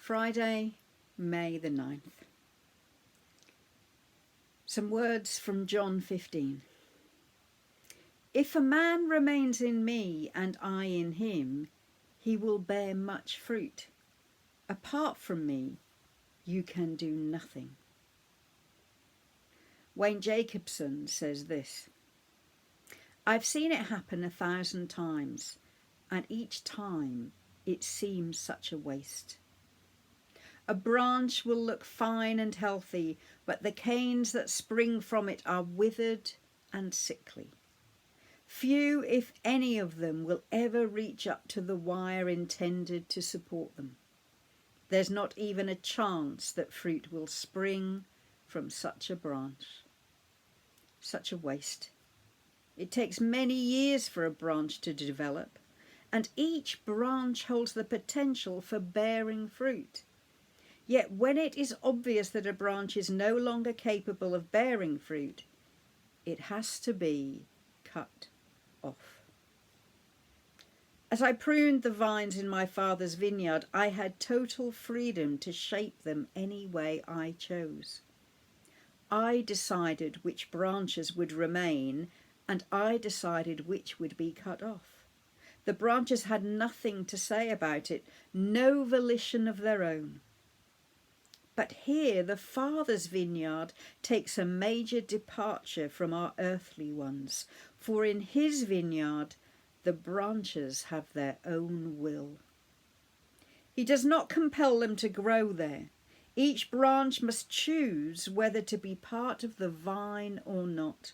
Friday, May the 9th. Some words from John 15. If a man remains in me and I in him, he will bear much fruit. Apart from me, you can do nothing. Wayne Jacobson says this: I've seen it happen 1,000 times, and each time it seems such a waste. A branch will look fine and healthy, but the canes that spring from it are withered and sickly. Few, if any of them, will ever reach up to the wire intended to support them. There's not even a chance that fruit will spring from such a branch. Such a waste. It takes many years for a branch to develop, and each branch holds the potential for bearing fruit. Yet when it is obvious that a branch is no longer capable of bearing fruit, it has to be cut off. As I pruned the vines in my father's vineyard, I had total freedom to shape them any way I chose. I decided which branches would remain, and I decided which would be cut off. The branches had nothing to say about it, no volition of their own. But here the Father's vineyard takes a major departure from our earthly ones, for in his vineyard the branches have their own will. He does not compel them to grow there. Each branch must choose whether to be part of the vine or not.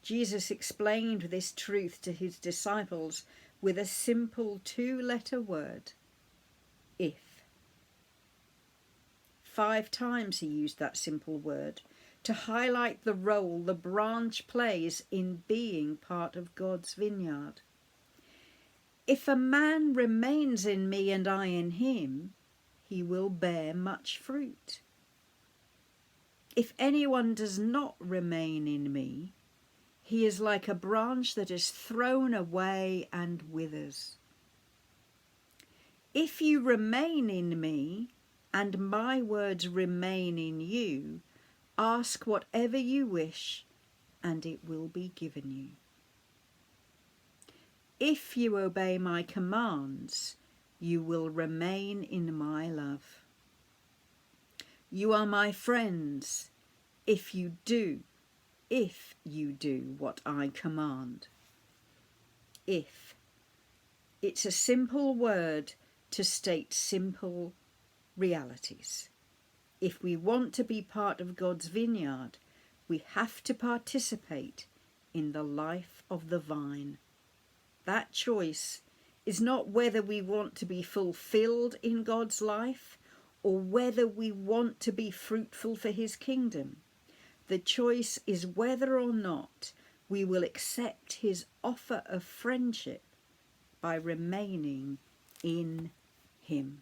Jesus explained this truth to his disciples with a simple 2-letter word: if. 5 times he used that simple word to highlight the role the branch plays in being part of God's vineyard. If a man remains in me and I in him, he will bear much fruit. If anyone does not remain in me, he is like a branch that is thrown away and withers. If you remain in me, and my words remain in you, ask whatever you wish, and it will be given you. If you obey my commands, you will remain in my love. You are my friends if you do what I command. If. It's a simple word to state simple realities. If we want to be part of God's vineyard, we have to participate in the life of the vine. That choice is not whether we want to be fulfilled in God's life or whether we want to be fruitful for his kingdom. The choice is whether or not we will accept his offer of friendship by remaining in him.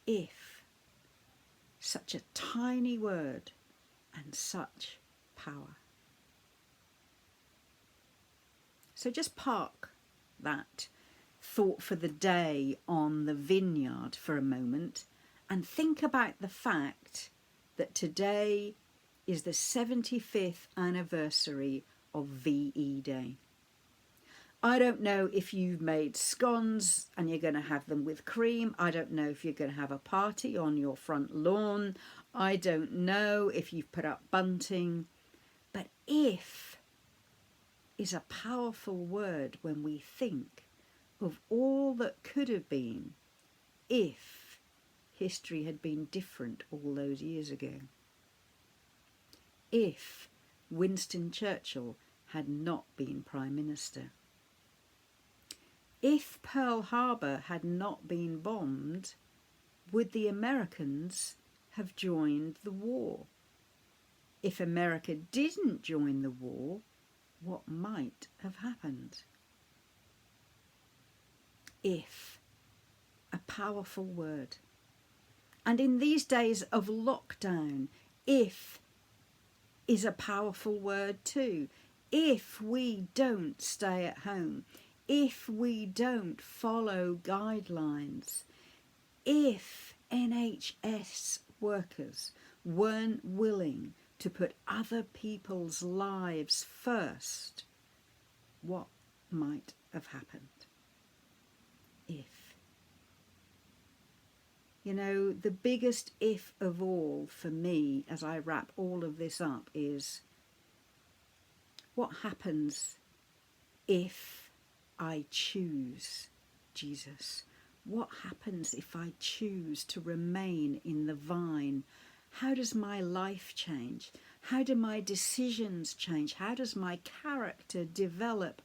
If. Such a tiny word and such power. So just park that thought for the day on the vineyard for a moment and think about the fact that today is the 75th anniversary of VE Day. I don't know if you've made scones and you're going to have them with cream. I don't know if you're going to have a party on your front lawn. I don't know if you've put up bunting. But if is a powerful word when we think of all that could have been if history had been different all those years ago. If Winston Churchill had not been Prime Minister. If Pearl Harbor had not been bombed, would the Americans have joined the war? If America didn't join the war, what might have happened? If, a powerful word. And in these days of lockdown, if is a powerful word too. If we don't stay at home, if we don't follow guidelines, If NHS workers weren't willing to put other people's lives first, what might have happened? If. You know, the biggest if of all for me as I wrap all of this up is, what happens if I choose Jesus? What happens if I choose to remain in the vine? How does my life change? How do my decisions change? How does my character develop?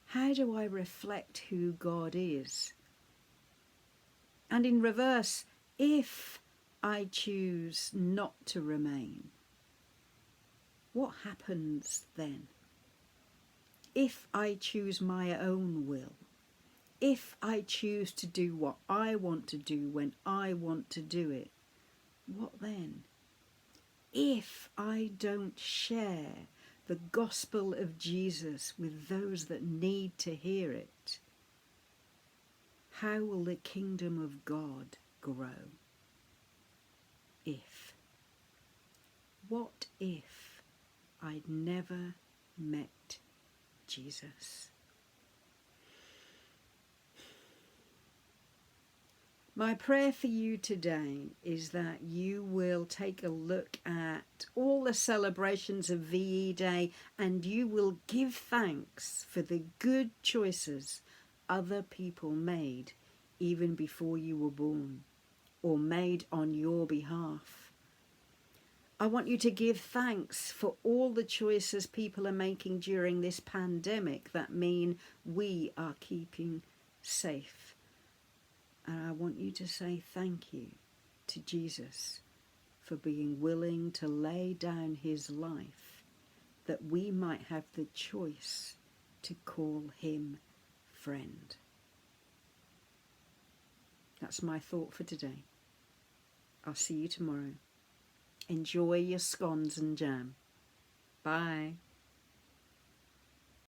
How do I reflect who God is? And in reverse, if I choose not to remain, what happens then? If I choose my own will, if I choose to do what I want to do when I want to do it, what then? If I don't share the gospel of Jesus with those that need to hear it, how will the kingdom of God grow? If. What if I'd never met Jesus? My prayer for you today is that you will take a look at all the celebrations of VE Day and you will give thanks for the good choices other people made even before you were born or made on your behalf. I want you to give thanks for all the choices people are making during this pandemic that mean we are keeping safe. And I want you to say thank you to Jesus for being willing to lay down his life that we might have the choice to call him friend. That's my thought for today. I'll see you tomorrow. Enjoy your scones and jam. Bye.